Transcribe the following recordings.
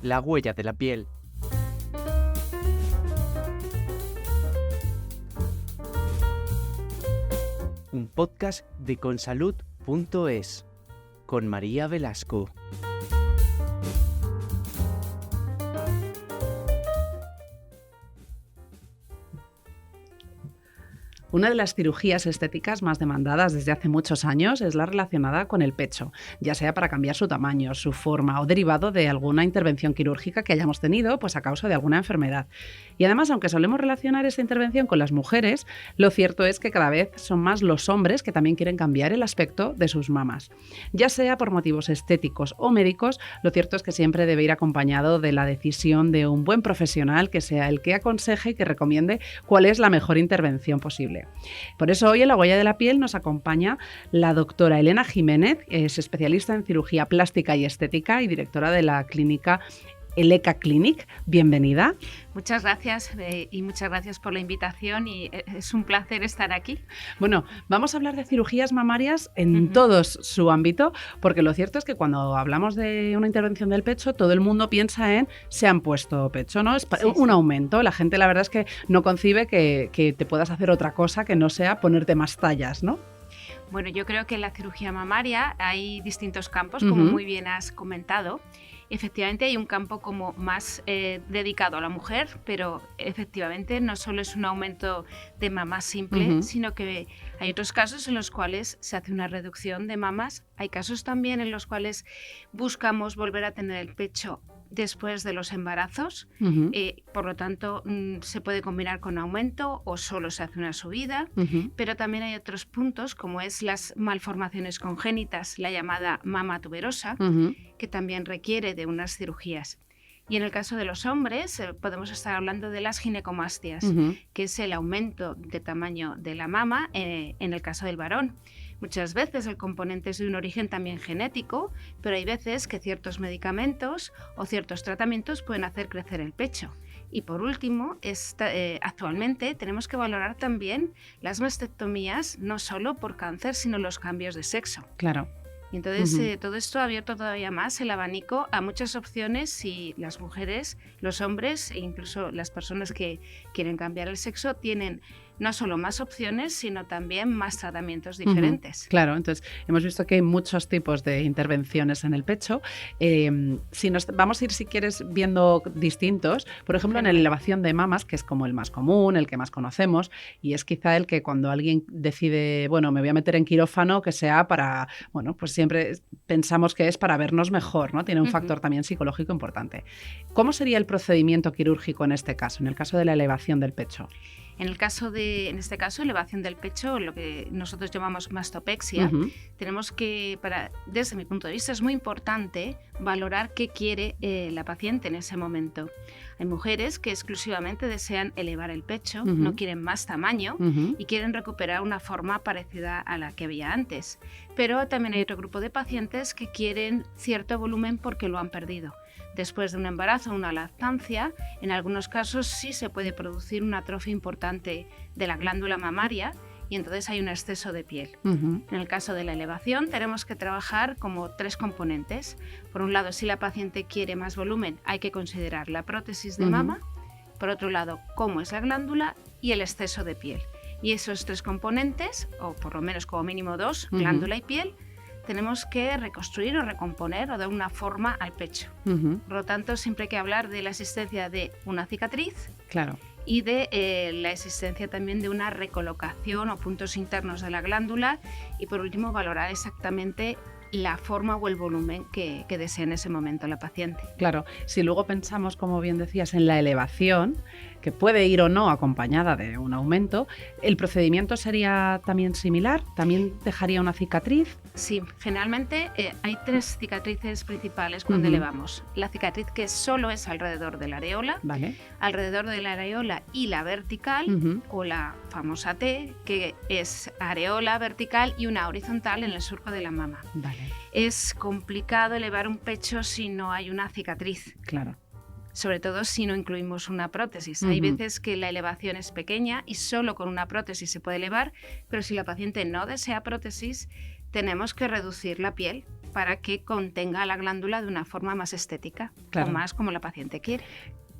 La huella de la piel. Un podcast de consalud.es con María Velasco. Una de las cirugías estéticas más demandadas desde hace muchos años es la relacionada con el pecho, ya sea para cambiar su tamaño, su forma o derivado de alguna intervención quirúrgica que hayamos tenido pues a causa de alguna enfermedad. Y además, aunque solemos relacionar esta intervención con las mujeres, lo cierto es que cada vez son más los hombres que también quieren cambiar el aspecto de sus mamas. Ya sea por motivos estéticos o médicos, lo cierto es que siempre debe ir acompañado de la decisión de un buen profesional que sea el que aconseje y que recomiende cuál es la mejor intervención posible. Por eso hoy en La Huella de la Piel nos acompaña la doctora Elena Jiménez, es especialista en cirugía plástica y estética y directora de la clínica Eleca Clinic. Bienvenida. Muchas gracias y muchas gracias por la invitación y es un placer estar aquí. Bueno, vamos a hablar de cirugías mamarias en todo su ámbito, porque lo cierto es que cuando hablamos de una intervención del pecho, todo el mundo piensa en se han puesto pecho, ¿no? Es un aumento. La gente la verdad es que no concibe que te puedas hacer otra cosa que no sea ponerte más tallas, ¿no? Bueno, yo creo que en la cirugía mamaria hay distintos campos, como muy bien has comentado. Efectivamente hay un campo como más dedicado a la mujer, pero efectivamente no solo es un aumento de mamas simple, sino que hay otros casos en los cuales se hace una reducción de mamas. Hay casos también en los cuales buscamos volver a tener el pecho después de los embarazos, por lo tanto se puede combinar con aumento o solo se hace una subida, pero también hay otros puntos como es las malformaciones congénitas, la llamada mama tuberosa, que también requiere de unas cirugías. Y en el caso de los hombres podemos estar hablando de las ginecomastias, que es el aumento de tamaño de la mama en el caso del varón. Muchas veces el componente es de un origen también genético, pero hay veces que ciertos medicamentos o ciertos tratamientos pueden hacer crecer el pecho. Y por último, actualmente tenemos que valorar también las mastectomías, no solo por cáncer, sino los cambios de sexo. Claro. Y entonces todo esto ha abierto todavía más el abanico a muchas opciones y las mujeres, los hombres e incluso las personas que quieren cambiar el sexo tienen no solo más opciones, sino también más tratamientos diferentes. Claro, entonces hemos visto que hay muchos tipos de intervenciones en el pecho. Vamos a ir, si quieres, viendo distintos. Por ejemplo, en la elevación de mamas, que es como el más común, el que más conocemos, y es quizá el que cuando alguien decide, bueno, me voy a meter en quirófano, que sea para, bueno, pues siempre pensamos que es para vernos mejor, ¿no? Tiene un factor también psicológico importante. ¿Cómo sería el procedimiento quirúrgico en este caso, en el caso de la elevación del pecho? En este caso, elevación del pecho, lo que nosotros llamamos mastopexia, tenemos que, desde mi punto de vista, es muy importante valorar qué quiere la paciente en ese momento. Hay mujeres que exclusivamente desean elevar el pecho, no quieren más tamaño y quieren recuperar una forma parecida a la que había antes. Pero también hay otro grupo de pacientes que quieren cierto volumen porque lo han perdido. Después de un embarazo o una lactancia, en algunos casos sí se puede producir una atrofia importante de la glándula mamaria y entonces hay un exceso de piel. En el caso de la elevación tenemos que trabajar como tres componentes. Por un lado, si la paciente quiere más volumen, hay que considerar la prótesis de mama. Por otro lado, cómo es la glándula y el exceso de piel. Y esos tres componentes, o por lo menos como mínimo dos, glándula y piel, tenemos que reconstruir o recomponer o dar una forma al pecho. Por lo tanto, siempre hay que hablar de la existencia de una cicatriz y de la existencia también de una recolocación o puntos internos de la glándula y por último valorar exactamente la forma o el volumen que desea en ese momento la paciente. Claro, si luego pensamos, como bien decías, en la elevación, que puede ir o no acompañada de un aumento, ¿el procedimiento sería también similar? ¿También dejaría una cicatriz? Sí, generalmente hay tres cicatrices principales cuando elevamos. La cicatriz que solo es alrededor de la areola, alrededor de la areola y la vertical, o la famosa T, que es areola vertical y una horizontal en el surco de la mama. Es complicado elevar un pecho si no hay una cicatriz. Claro. Sobre todo si no incluimos una prótesis. Hay veces que la elevación es pequeña y solo con una prótesis se puede elevar, pero si la paciente no desea prótesis, tenemos que reducir la piel para que contenga la glándula de una forma más estética, Claro. o más como la paciente quiere.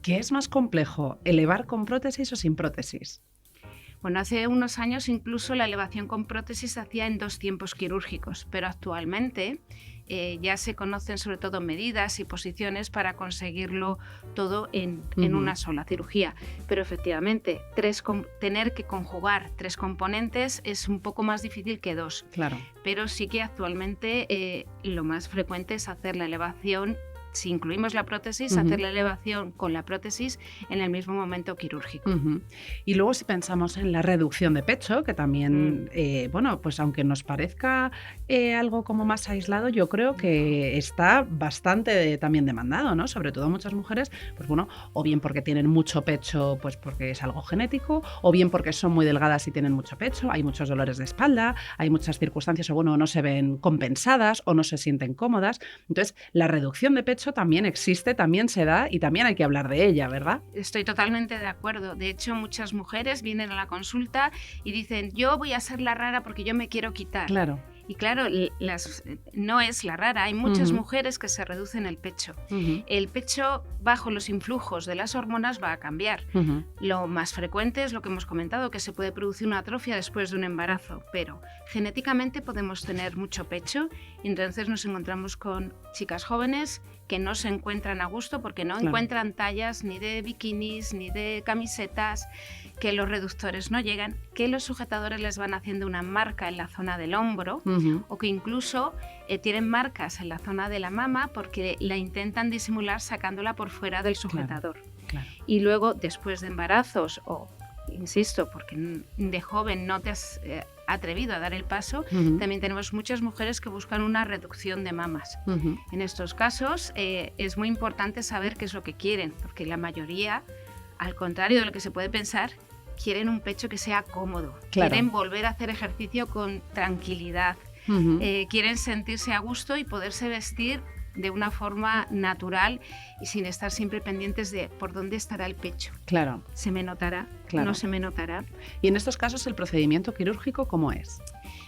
¿Qué es más complejo, elevar con prótesis o sin prótesis? Bueno, hace unos años incluso la elevación con prótesis se hacía en 2 tiempos quirúrgicos, pero actualmente ya se conocen sobre todo medidas y posiciones para conseguirlo todo en una sola cirugía. Pero efectivamente, tener que conjugar 3 componentes es un poco más difícil que 2. Claro. Pero sí que actualmente lo más frecuente es hacer la elevación. Si incluimos la prótesis, hacer la elevación con la prótesis en el mismo momento quirúrgico. Y luego si pensamos en la reducción de pecho, que también, bueno, pues aunque nos parezca algo como más aislado, yo creo que está bastante también demandado, ¿no? Sobre todo muchas mujeres, pues bueno, o bien porque tienen mucho pecho, pues porque es algo genético, o bien porque son muy delgadas y tienen mucho pecho, hay muchos dolores de espalda, hay muchas circunstancias, o bueno, no se ven compensadas o no se sienten cómodas. Entonces, la reducción de pecho también existe, también se da y también hay que hablar de ella, ¿verdad? Estoy totalmente de acuerdo. De hecho, muchas mujeres vienen a la consulta y dicen, yo voy a ser la rara porque yo me quiero quitar. Claro. Y claro, no es la rara, hay muchas mujeres que se reducen el pecho. El pecho bajo los influjos de las hormonas va a cambiar. Lo más frecuente es lo que hemos comentado, que se puede producir una atrofia después de un embarazo, pero genéticamente podemos tener mucho pecho y entonces nos encontramos con chicas jóvenes que no se encuentran a gusto porque no encuentran tallas ni de bikinis ni de camisetas, que los reductores no llegan, que los sujetadores les van haciendo una marca en la zona del hombro o que incluso tienen marcas en la zona de la mama porque la intentan disimular sacándola por fuera del sujetador. Claro. Y luego, después de embarazos o, insisto, porque de joven no te has atrevido a dar el paso, también tenemos muchas mujeres que buscan una reducción de mamas. En estos casos es muy importante saber qué es lo que quieren, porque la mayoría, al contrario de lo que se puede pensar, quieren un pecho que sea cómodo, quieren volver a hacer ejercicio con tranquilidad, quieren sentirse a gusto y poderse vestir de una forma natural y sin estar siempre pendientes de por dónde estará el pecho. Claro. ¿Se me notará? Claro. ¿No se me notará? Y en estos casos, ¿el procedimiento quirúrgico cómo es?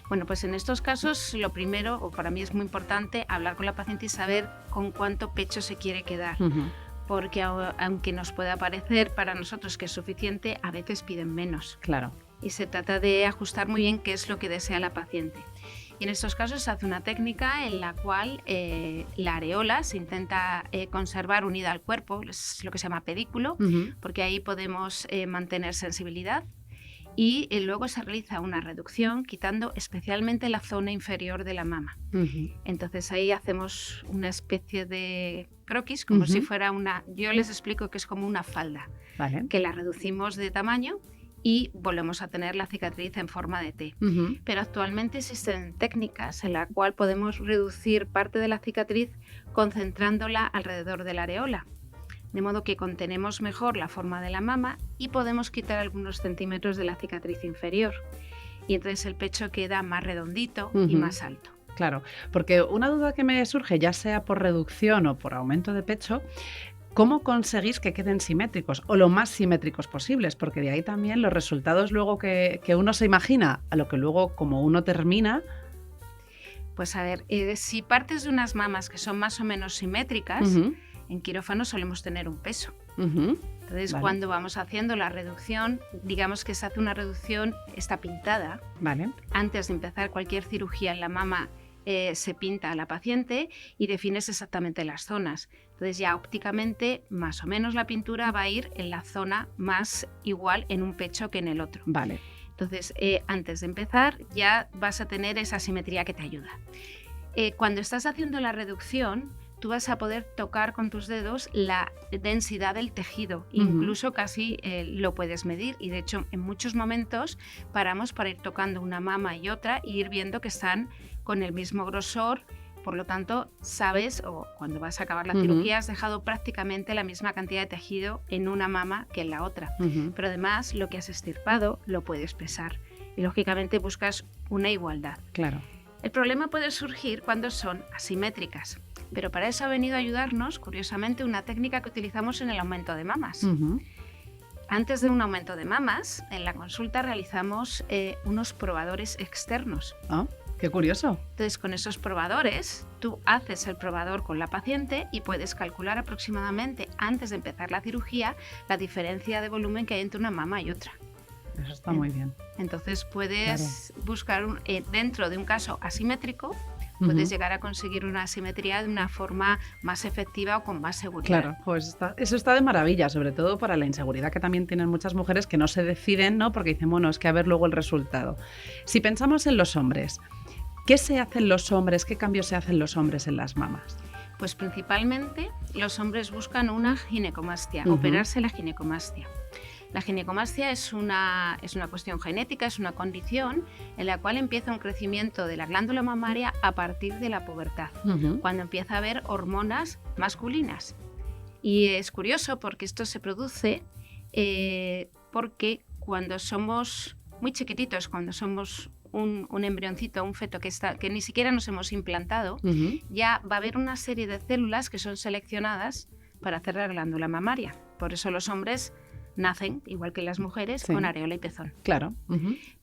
Bueno, pues en estos casos lo primero, o para mí es muy importante, hablar con la paciente y saber con cuánto pecho se quiere quedar. Porque aunque nos pueda parecer para nosotros que es suficiente, a veces piden menos. Claro. Y se trata de ajustar muy bien qué es lo que desea la paciente. Y en estos casos se hace una técnica en la cual la areola se intenta conservar unida al cuerpo, es lo que se llama pedículo, porque ahí podemos mantener sensibilidad. Y luego se realiza una reducción quitando especialmente la zona inferior de la mama. Entonces ahí hacemos una especie de croquis, como si fuera yo les explico que es como una falda, que la reducimos de tamaño y volvemos a tener la cicatriz en forma de T. Pero actualmente existen técnicas en las cuales podemos reducir parte de la cicatriz concentrándola alrededor de la areola, de modo que contenemos mejor la forma de la mama y podemos quitar algunos centímetros de la cicatriz inferior. Y entonces el pecho queda más redondito y más alto. Claro, porque una duda que me surge, ya sea por reducción o por aumento de pecho, ¿cómo conseguís que queden simétricos o lo más simétricos posibles? Porque de ahí también los resultados luego que uno se imagina a lo que luego como uno termina. Pues a ver, si partes de unas mamas que son más o menos simétricas, en quirófano solemos tener un peso. Entonces, cuando vamos haciendo la reducción, digamos que se hace una reducción, está pintada. Antes de empezar cualquier cirugía en la mama, se pinta a la paciente y defines exactamente las zonas. Entonces ya ópticamente, más o menos la pintura va a ir en la zona más igual en un pecho que en el otro. Entonces, antes de empezar, ya vas a tener esa simetría que te ayuda. Cuando estás haciendo la reducción, tú vas a poder tocar con tus dedos la densidad del tejido, incluso casi lo puedes medir y de hecho en muchos momentos paramos para ir tocando una mama y otra e ir viendo que están con el mismo grosor, por lo tanto sabes, o cuando vas a acabar la cirugía has dejado prácticamente la misma cantidad de tejido en una mama que en la otra, pero además lo que has extirpado lo puedes pesar y lógicamente buscas una igualdad. Claro. El problema puede surgir cuando son asimétricas. Pero para eso ha venido a ayudarnos, curiosamente, una técnica que utilizamos en el aumento de mamas. Antes de un aumento de mamas, en la consulta realizamos unos probadores externos. Qué curioso. Entonces, con esos probadores, tú haces el probador con la paciente y puedes calcular aproximadamente, antes de empezar la cirugía, la diferencia de volumen que hay entre una mama y otra. Eso está muy bien. Entonces, puedes buscar dentro de un caso asimétrico, puedes llegar a conseguir una asimetría de una forma más efectiva o con más seguridad. Claro, pues eso está de maravilla, sobre todo para la inseguridad que también tienen muchas mujeres que no se deciden, ¿no? Porque dicen, bueno, es que a ver luego el resultado. Si pensamos en los hombres, ¿qué se hacen los hombres? ¿Qué cambios se hacen los hombres en las mamas? Pues principalmente los hombres buscan una ginecomastia, operarse la ginecomastia. La ginecomastia es una cuestión genética, es una condición en la cual empieza un crecimiento de la glándula mamaria a partir de la pubertad, cuando empieza a haber hormonas masculinas. Y es curioso porque esto se produce porque cuando somos muy chiquititos, cuando somos un embrioncito, un feto que ni siquiera nos hemos implantado, ya va a haber una serie de células que son seleccionadas para hacer la glándula mamaria. Por eso los hombres nacen, igual que las mujeres, con areola y pezón. Claro.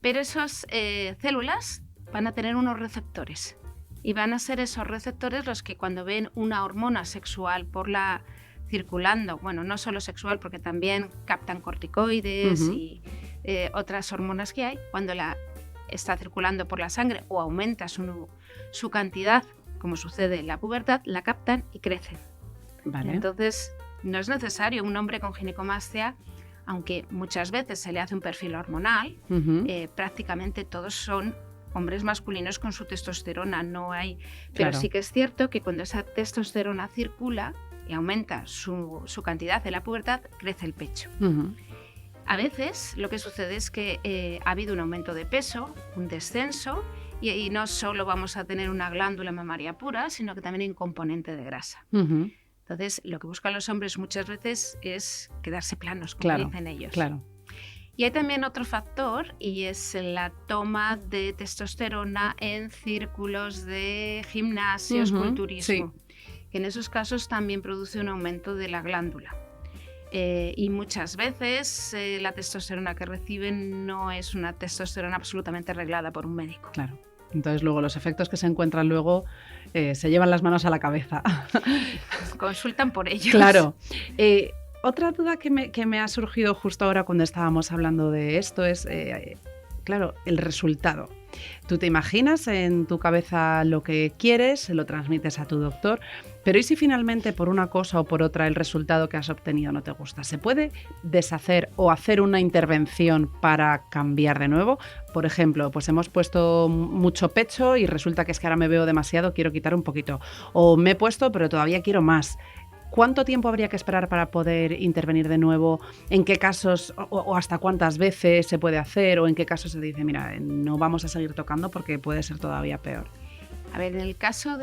Pero esas células van a tener unos receptores y van a ser esos receptores los que cuando ven una hormona sexual circulando, bueno, no solo sexual porque también captan corticoides y otras hormonas que hay, cuando está circulando por la sangre o aumenta su cantidad, como sucede en la pubertad, la captan y crecen. Vale. Entonces, no es necesario un hombre con ginecomastia, aunque muchas veces se le hace un perfil hormonal, prácticamente todos son hombres masculinos con su testosterona, no hay. Pero sí que es cierto que cuando esa testosterona circula y aumenta su cantidad en la pubertad, crece el pecho. A veces lo que sucede es que ha habido un aumento de peso, un descenso, y no solo vamos a tener una glándula mamaria pura, sino que también hay un componente de grasa. Entonces, lo que buscan los hombres muchas veces es quedarse planos, como dicen ellos. Claro. Y hay también otro factor, y es la toma de testosterona en círculos de gimnasios, culturismo, que en esos casos también produce un aumento de la glándula. Y muchas veces la testosterona que reciben no es una testosterona absolutamente arreglada por un médico. Claro. Entonces luego los efectos que se encuentran luego se llevan las manos a la cabeza. Consultan por ellos. Claro. Otra duda que me ha surgido justo ahora cuando estábamos hablando de esto es, claro, el resultado. Tú te imaginas en tu cabeza lo que quieres, se lo transmites a tu doctor, pero ¿y si finalmente por una cosa o por otra el resultado que has obtenido no te gusta? ¿Se puede deshacer o hacer una intervención para cambiar de nuevo? Por ejemplo, pues hemos puesto mucho pecho y resulta que es que ahora me veo demasiado, quiero quitar un poquito. O me he puesto pero todavía quiero más. ¿Cuánto tiempo habría que esperar para poder intervenir de nuevo? ¿En qué casos o hasta cuántas veces se puede hacer? ¿O en qué casos se dice, mira, no vamos a seguir tocando porque puede ser todavía peor? A ver, en el caso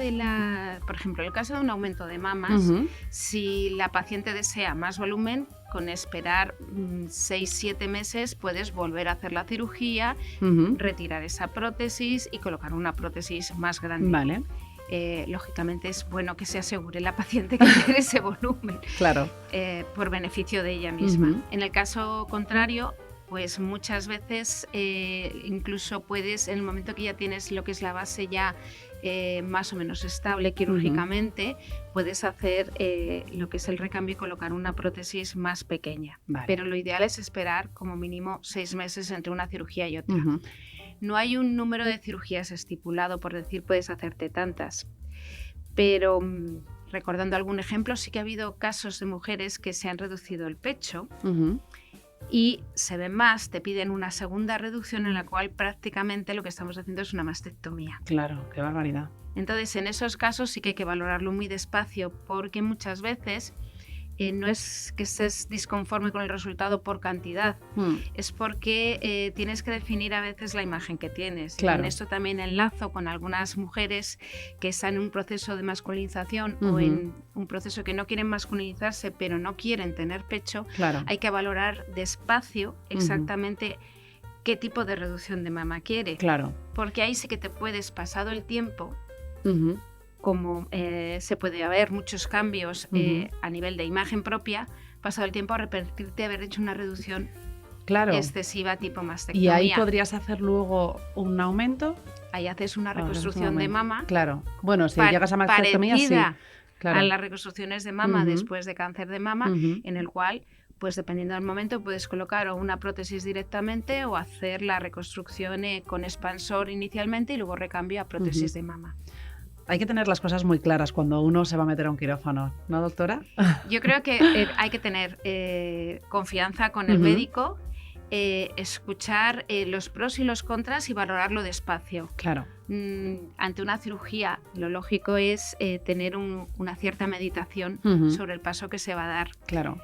por ejemplo, en el caso de un aumento de mamas, si la paciente desea más volumen, con esperar 6-7 meses puedes volver a hacer la cirugía, retirar esa prótesis y colocar una prótesis más grande. Vale. Lógicamente es bueno que se asegure la paciente que quiere ese volumen, claro, por beneficio de ella misma. En el caso contrario, pues muchas veces incluso puedes, en el momento que ya tienes lo que es la base ya más o menos estable quirúrgicamente, puedes hacer lo que es el recambio y colocar una prótesis más pequeña. Vale. Pero lo ideal es esperar como mínimo 6 meses entre una cirugía y otra. No hay un número de cirugías estipulado, por decir puedes hacerte tantas, pero recordando algún ejemplo, sí que ha habido casos de mujeres que se han reducido el pecho y se ven más, te piden una segunda reducción en la cual prácticamente lo que estamos haciendo es una mastectomía. Claro, qué barbaridad. Entonces, en esos casos sí que hay que valorarlo muy despacio porque muchas veces no es que estés disconforme con el resultado por cantidad, es porque tienes que definir a veces la imagen que tienes. Claro. En esto también enlazo con algunas mujeres que están en un proceso de masculinización o en un proceso que no quieren masculinizarse pero no quieren tener pecho. Claro. Hay que valorar despacio exactamente qué tipo de reducción de mama quiere. Claro. Porque ahí sí que te puedes, pasado el tiempo, como se puede haber muchos cambios a nivel de imagen propia, pasado el tiempo arrepentirte de haber hecho una reducción excesiva tipo mastectomía. ¿Y ahí podrías hacer luego un aumento? ahí haces una Ahora, en ese reconstrucción de momento. mama. Claro. Bueno, si llegas a mastectomía, sí. Parecida Claro. a las reconstrucciones de mama Ujú. después de cáncer de mama, Ujú. en el cual, pues dependiendo del momento, puedes colocar o una prótesis directamente o hacer la reconstrucción con expansor inicialmente y luego recambio a prótesis de mama. Hay que tener las cosas muy claras cuando uno se va a meter a un quirófano, ¿no, doctora? Yo creo que hay que tener confianza con el Ujú. médico, escuchar los pros y los contras y valorarlo despacio. Claro. Ante una cirugía, lo lógico es tener una cierta meditación Ujú. sobre el paso que se va a dar. Claro.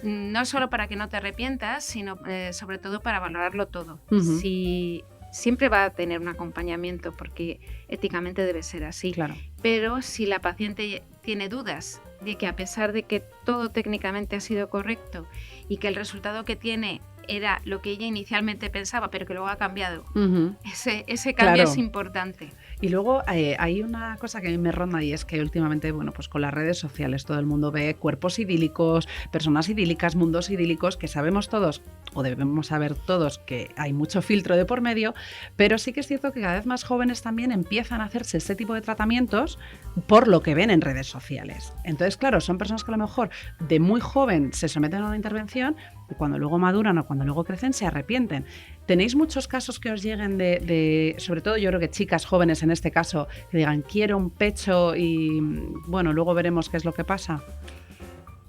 No solo para que no te arrepientas, sino sobre todo para valorarlo todo. Ujú. Si siempre va a tener un acompañamiento, porque éticamente debe ser así. Claro. Pero si la paciente tiene dudas de que a pesar de que todo técnicamente ha sido correcto y que el resultado que tiene era lo que ella inicialmente pensaba, pero que luego ha cambiado, Ujú. ese cambio Claro. es importante. Y luego hay una cosa que a mí me ronda y es que últimamente, bueno, pues con las redes sociales todo el mundo ve cuerpos idílicos, personas idílicas, mundos idílicos, que sabemos todos, o debemos saber todos, que hay mucho filtro de por medio, pero sí que es cierto que cada vez más jóvenes también empiezan a hacerse ese tipo de tratamientos por lo que ven en redes sociales. Entonces, claro, son personas que a lo mejor de muy joven se someten a una intervención y cuando luego maduran o cuando luego crecen se arrepienten. ¿Tenéis muchos casos que os lleguen de sobre todo yo creo que chicas jóvenes en este caso, que digan quiero un pecho y bueno, luego veremos qué es lo que pasa?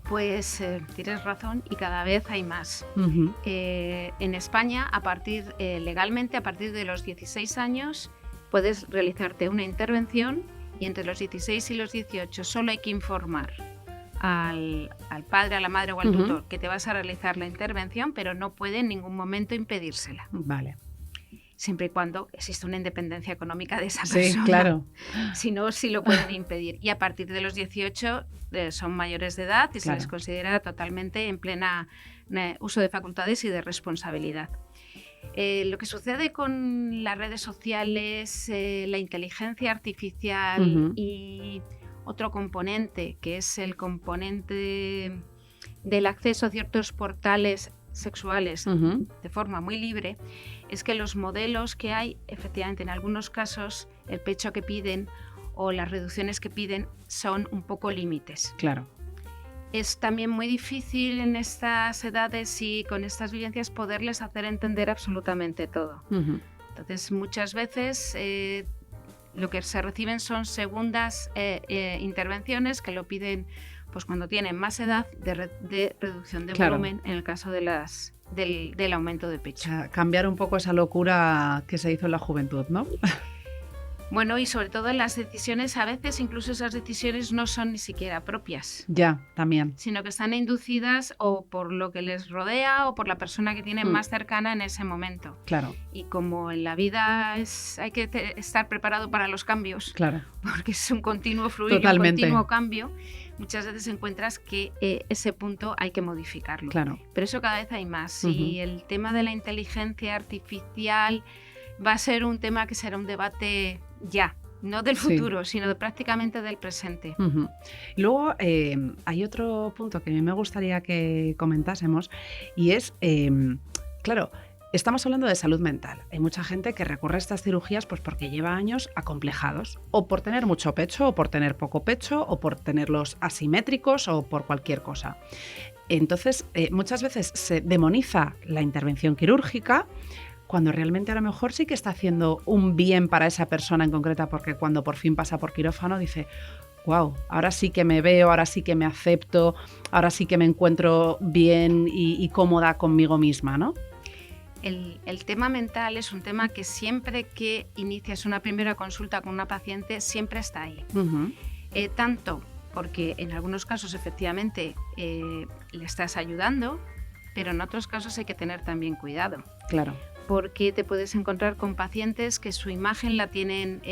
Pues tienes razón y cada vez hay más. Uh-huh. En España, legalmente, a partir de los 16 años, puedes realizarte una intervención y entre los 16 y los 18 solo hay que informar al padre, a la madre o al tutor que te vas a realizar la intervención, pero no puede en ningún momento impedírsela. Vale. Siempre y cuando exista una independencia económica de esa Sí, persona. claro. Si no, sí lo pueden impedir. Y a partir de los 18 son mayores de edad y se les considera totalmente en plena uso de facultades y de responsabilidad. Lo que sucede con las redes sociales, la inteligencia artificial y otro componente, que es el componente del acceso a ciertos portales sexuales de forma muy libre, es que los modelos que hay, efectivamente, en algunos casos, el pecho que piden o las reducciones que piden son un poco límites. Claro. Es también muy difícil en estas edades y con estas vivencias poderles hacer entender absolutamente todo. Entonces, muchas veces lo que se reciben son segundas intervenciones que lo piden pues cuando tienen más edad de reducción de volumen en el caso de del aumento de pecho. O sea, cambiar un poco esa locura que se hizo en la juventud, ¿no? Bueno, y sobre todo en las decisiones, a veces incluso esas decisiones no son ni siquiera propias. Ya, también. Sino que están inducidas o por lo que les rodea o por la persona que tienen más cercana en ese momento. Claro. Y como en la vida hay que estar preparado para los cambios, claro, porque es un continuo fluir y un continuo cambio, muchas veces encuentras que ese punto hay que modificarlo. Claro. Pero eso cada vez hay más. Y el tema de la inteligencia artificial va a ser un tema que será un debate ya, no del futuro, sino prácticamente del presente. Luego hay otro punto que a mí me gustaría que comentásemos y es, claro, estamos hablando de salud mental. Hay mucha gente que recurre a estas cirugías pues porque lleva años acomplejados, o por tener mucho pecho, o por tener poco pecho, o por tenerlos asimétricos, o por cualquier cosa. Entonces, muchas veces se demoniza la intervención quirúrgica, cuando realmente a lo mejor sí que está haciendo un bien para esa persona en concreta, porque cuando por fin pasa por quirófano dice, wow, ahora sí que me veo, ahora sí que me acepto, ahora sí que me encuentro bien y cómoda conmigo misma, ¿no? El tema mental es un tema que siempre que inicias una primera consulta con una paciente siempre está ahí. Tanto porque en algunos casos efectivamente le estás ayudando, pero en otros casos hay que tener también cuidado. Claro. Porque te puedes encontrar con pacientes que su imagen la tienen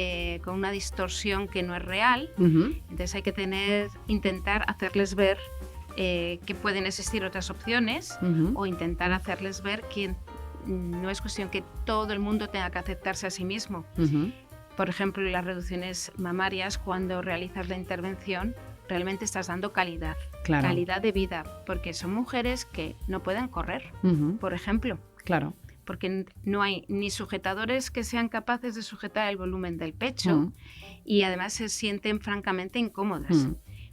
con una distorsión que no es real. Entonces hay que intentar hacerles ver que pueden existir otras opciones o intentar hacerles ver que no es cuestión que todo el mundo tenga que aceptarse a sí mismo. Por ejemplo, en las reducciones mamarias, cuando realizas la intervención, realmente estás dando calidad, calidad de vida, porque son mujeres que no pueden correr, por ejemplo. Claro. porque no hay ni sujetadores que sean capaces de sujetar el volumen del pecho y además se sienten francamente incómodas.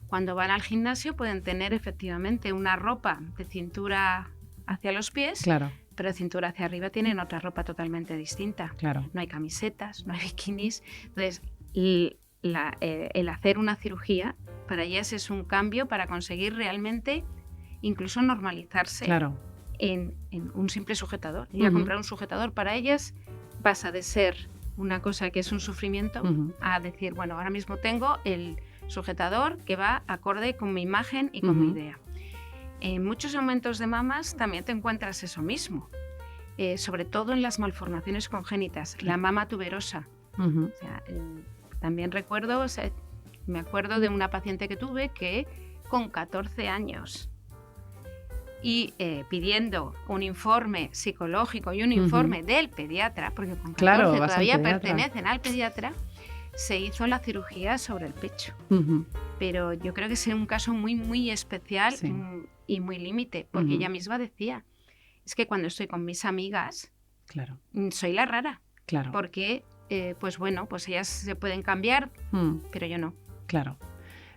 Cuando van al gimnasio pueden tener efectivamente una ropa de cintura hacia los pies, Claro. pero de cintura hacia arriba tienen otra ropa totalmente distinta. Claro. No hay camisetas, no hay bikinis. Entonces, el hacer una cirugía para ellas es un cambio para conseguir realmente incluso normalizarse Claro. en un simple sujetador. Ir a comprar un sujetador para ellas pasa de ser una cosa que es un sufrimiento a decir, bueno, ahora mismo tengo el sujetador que va acorde con mi imagen y con mi idea. En muchos aumentos de mamas también te encuentras eso mismo, sobre todo en las malformaciones congénitas, la mama tuberosa. O sea, también recuerdo, me acuerdo de una paciente que tuve que con 14 años y pidiendo un informe psicológico y un informe del pediatra, porque con 14 todavía pertenecen al pediatra, se hizo la cirugía sobre el pecho. Pero yo creo que es un caso muy, muy especial y muy límite, porque ella misma decía, es que cuando estoy con mis amigas, soy la rara, porque pues bueno, pues ellas se pueden cambiar, pero yo no. Claro.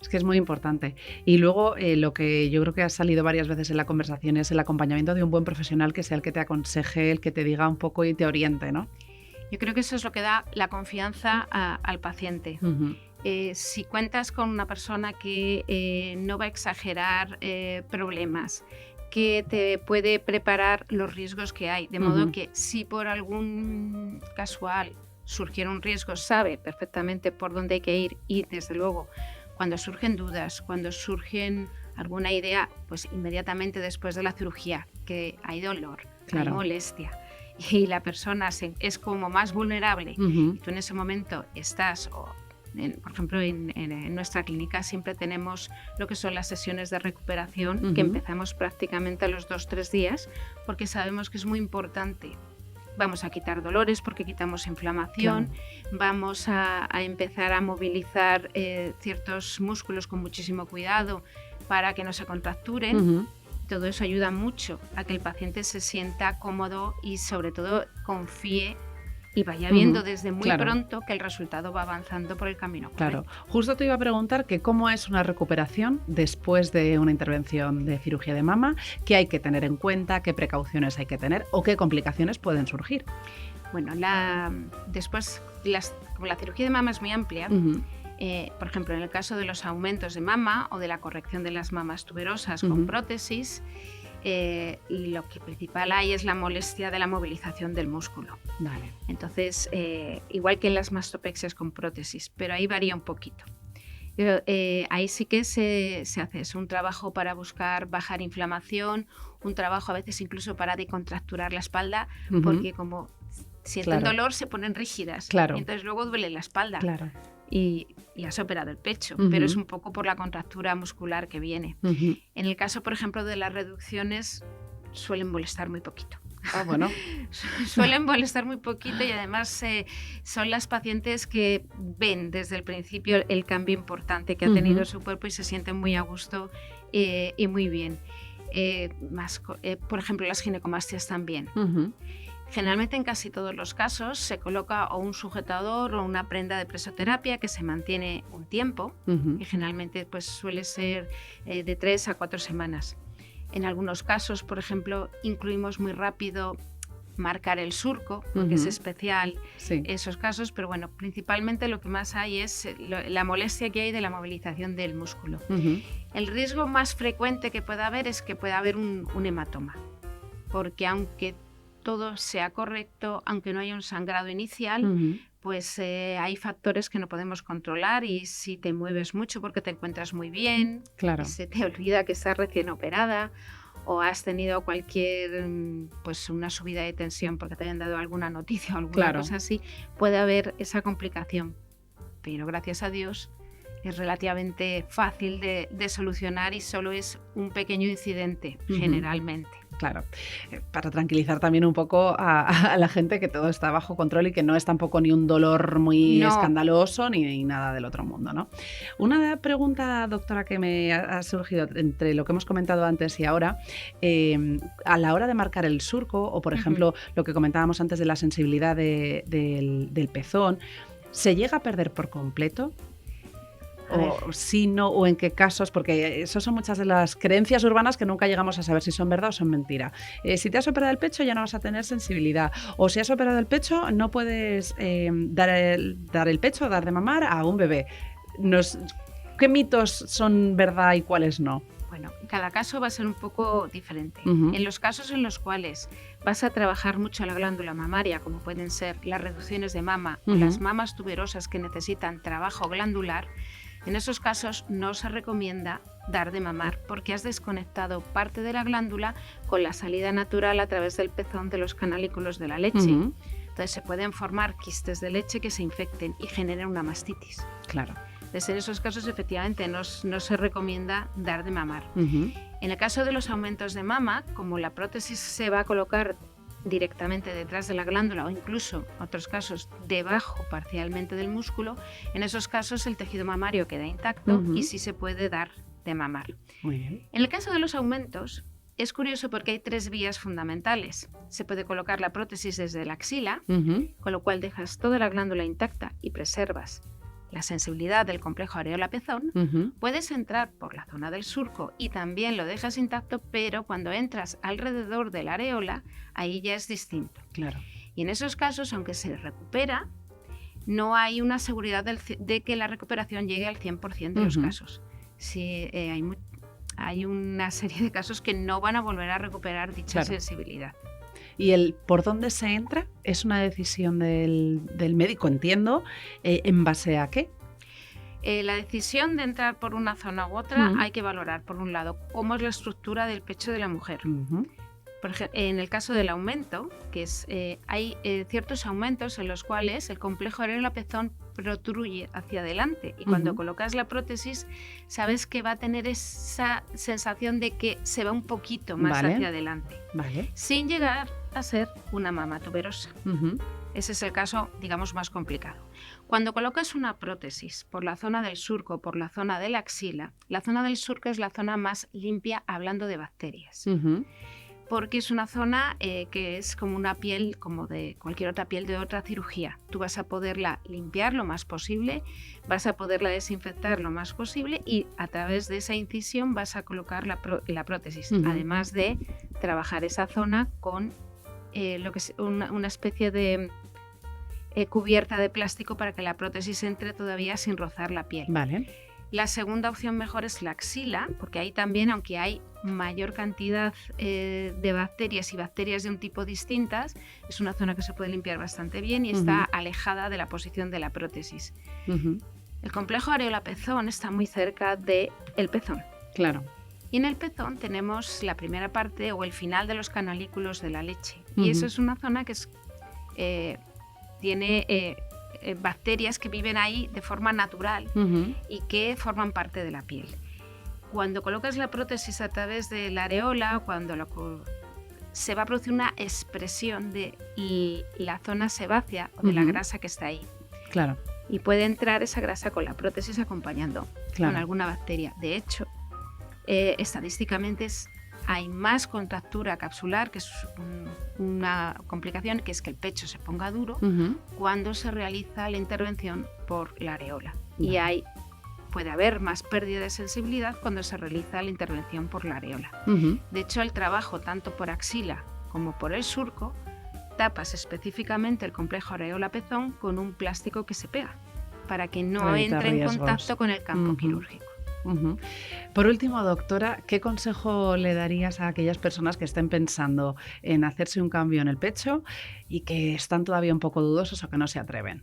Es que es muy importante. Y luego lo que yo creo que ha salido varias veces en la conversación es el acompañamiento de un buen profesional que sea el que te aconseje, el que te diga un poco y te oriente, ¿no? Yo creo que eso es lo que da la confianza al paciente. Si cuentas con una persona que no va a exagerar problemas, que te puede preparar los riesgos que hay, de modo que si por algún casual surgiera un riesgo, sabe perfectamente por dónde hay que ir y desde luego cuando surgen dudas, cuando surgen alguna idea, pues inmediatamente después de la cirugía, que hay dolor, hay molestia y la persona es como más vulnerable y tú en ese momento estás, por ejemplo en nuestra clínica siempre tenemos lo que son las sesiones de recuperación que empezamos prácticamente a los 2-3 días porque sabemos que es muy importante. Vamos a quitar dolores porque quitamos inflamación, vamos a empezar a movilizar ciertos músculos con muchísimo cuidado para que no se contracturen. Todo eso ayuda mucho a que el paciente se sienta cómodo y sobre todo confíe y vaya viendo desde muy pronto que el resultado va avanzando por el camino correcto. Justo te iba a preguntar que cómo es una recuperación después de una intervención de cirugía de mama, qué hay que tener en cuenta, qué precauciones hay que tener o qué complicaciones pueden surgir. Bueno, después, como la cirugía de mama es muy amplia, por ejemplo, en el caso de los aumentos de mama o de la corrección de las mamas tuberosas con prótesis, lo que principal hay es la molestia de la movilización del músculo. Entonces, igual que en las mastopexias con prótesis, pero ahí varía un poquito. Pero, ahí sí que se hace un trabajo para buscar bajar inflamación, un trabajo a veces incluso para decontracturar la espalda, porque como sienten dolor se ponen rígidas, y entonces luego duele la espalda. Y has operado el pecho, pero es un poco por la contractura muscular que viene. En el caso, por ejemplo, de las reducciones, suelen molestar muy poquito. Suelen molestar muy poquito y además son las pacientes que ven desde el principio el cambio importante que ha tenido su cuerpo y se sienten muy a gusto y muy bien. Por ejemplo, las ginecomastias también. Generalmente en casi todos los casos se coloca o un sujetador o una prenda de presoterapia que se mantiene un tiempo, que generalmente pues, suele ser de 3 a 4 semanas. En algunos casos, por ejemplo, incluimos muy rápido marcar el surco, porque es especial esos casos, pero bueno, principalmente lo que más hay es la molestia que hay de la movilización del músculo. El riesgo más frecuente que pueda haber es que pueda haber un hematoma, porque aunque todo sea correcto, aunque no haya un sangrado inicial, pues hay factores que no podemos controlar y si te mueves mucho porque te encuentras muy bien, se te olvida que estás recién operada o has tenido pues una subida de tensión porque te hayan dado alguna noticia o alguna cosa así, puede haber esa complicación. Pero gracias a Dios es relativamente fácil de solucionar y solo es un pequeño incidente generalmente. Claro, para tranquilizar también un poco a la gente que todo está bajo control y que no es tampoco ni un dolor muy escandaloso ni nada del otro mundo, ¿no? Una pregunta, doctora, que me ha surgido entre lo que hemos comentado antes y ahora, a la hora de marcar el surco o, por ejemplo, lo que comentábamos antes de la sensibilidad del pezón, ¿se llega a perder por completo? O si no, o en qué casos, porque eso son muchas de las creencias urbanas que nunca llegamos a saber si son verdad o son mentira. Si te has operado el pecho ya no vas a tener sensibilidad, o si has operado el pecho no puedes dar el pecho, dar de mamar a un bebé. ¿Qué mitos son verdad y cuáles no? Bueno, cada caso va a ser un poco diferente. En los casos en los cuales vas a trabajar mucho la glándula mamaria, como pueden ser las reducciones de mama o las mamas tuberosas que necesitan trabajo glandular, en esos casos no se recomienda dar de mamar porque has desconectado parte de la glándula con la salida natural a través del pezón de los canalículos de la leche. Entonces se pueden formar quistes de leche que se infecten y generen una mastitis. Claro. Entonces en esos casos efectivamente no se recomienda dar de mamar. En el caso de los aumentos de mama, como la prótesis se va a colocar directamente detrás de la glándula o incluso, en otros casos, debajo parcialmente del músculo, en esos casos el tejido mamario queda intacto y sí se puede dar de mamar. Muy bien. En el caso de los aumentos, es curioso porque hay 3 vías fundamentales. Se puede colocar la prótesis desde la axila, con lo cual dejas toda la glándula intacta y preservas la sensibilidad del complejo areola-pezón. Puedes entrar por la zona del surco y también lo dejas intacto, pero cuando entras alrededor de la areola, ahí ya es distinto. Claro. Y en esos casos, aunque se recupera, no hay una seguridad de que la recuperación llegue al 100% de los casos. Sí, hay una serie de casos que no van a volver a recuperar dicha sensibilidad. ¿Y el por dónde se entra es una decisión del médico, entiendo? ¿En base a qué? La decisión de entrar por una zona u otra hay que valorar, por un lado, cómo es la estructura del pecho de la mujer. Por ejemplo, en el caso del aumento, que es, hay ciertos aumentos en los cuales el complejo areola-pezón protruye hacia adelante y cuando colocas la prótesis sabes que va a tener esa sensación de que se va un poquito más hacia adelante, sin llegar a ser una mama tuberosa. Ese es el caso, digamos, más complicado. Cuando colocas una prótesis por la zona del surco, por la zona de la axila, la zona del surco es la zona más limpia hablando de bacterias. Porque es una zona que es como una piel, como de cualquier otra piel de otra cirugía. Tú vas a poderla limpiar lo más posible, vas a poderla desinfectar lo más posible y a través de esa incisión vas a colocar la prótesis, además de trabajar esa zona con lo que es una especie de cubierta de plástico para que la prótesis entre todavía sin rozar la piel. La segunda opción mejor es la axila, porque ahí también, aunque hay mayor cantidad de bacterias y bacterias de un tipo distintas, es una zona que se puede limpiar bastante bien y está alejada de la posición de la prótesis. El complejo areola-pezón está muy cerca del pezón. Claro. Y en el pezón tenemos la primera parte o el final de los canalículos de la leche. Y eso es una zona que tiene bacterias que viven ahí de forma natural y que forman parte de la piel. Cuando colocas la prótesis a través de la areola, se va a producir una expresión de la zona sebácea o de la grasa que está ahí. Claro. Y puede entrar esa grasa con la prótesis acompañando con alguna bacteria. De hecho, estadísticamente hay más contractura capsular, que es una complicación, que es que el pecho se ponga duro cuando se realiza la intervención por la areola. Y puede haber más pérdida de sensibilidad cuando se realiza la intervención por la areola. De hecho, el trabajo tanto por axila como por el surco, tapas específicamente el complejo areola-pezón con un plástico que se pega para que no entre en contacto con el campo quirúrgico. Por último, doctora, ¿qué consejo le darías a aquellas personas que estén pensando en hacerse un cambio en el pecho y que están todavía un poco dudosos o que no se atreven?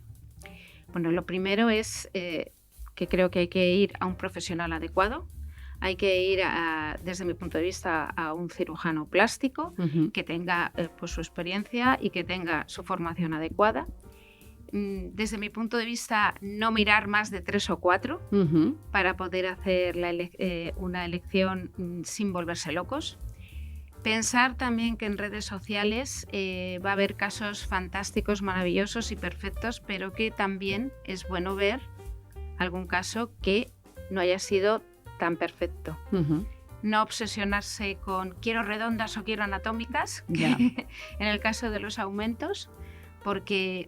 Bueno, lo primero es que creo que hay que ir a un profesional adecuado. Hay que ir, desde mi punto de vista, a un cirujano plástico que tenga pues, su experiencia y que tenga su formación adecuada. Desde mi punto de vista, no mirar más de 3 o 4 para poder hacer una elección sin volverse locos. Pensar también que en redes sociales va a haber casos fantásticos, maravillosos y perfectos, pero que también es bueno ver algún caso que no haya sido tan perfecto. No obsesionarse con quiero redondas o quiero anatómicas, en el caso de los aumentos, porque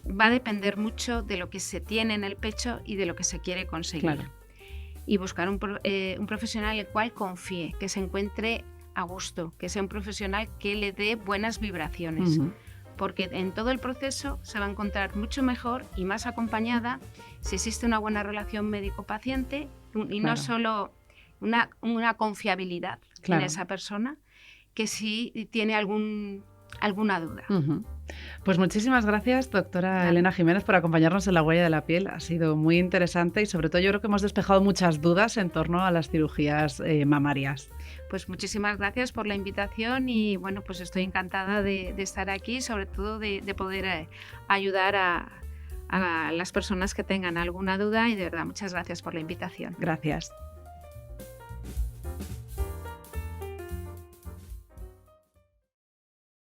va a depender mucho de lo que se tiene en el pecho y de lo que se quiere conseguir. Claro. Y buscar un profesional en el cual confíe, que se encuentre a gusto, que sea un profesional que le dé buenas vibraciones. Porque en todo el proceso se va a encontrar mucho mejor y más acompañada si existe una buena relación médico-paciente y no solo una confiabilidad en esa persona, que si tiene alguna duda. Pues muchísimas gracias, doctora Elena Jiménez, por acompañarnos en La Huella de la Piel. Ha sido muy interesante y sobre todo yo creo que hemos despejado muchas dudas en torno a las cirugías mamarias. Pues muchísimas gracias por la invitación y bueno, pues estoy encantada de estar aquí, sobre todo de poder ayudar a las personas que tengan alguna duda y de verdad muchas gracias por la invitación. Gracias.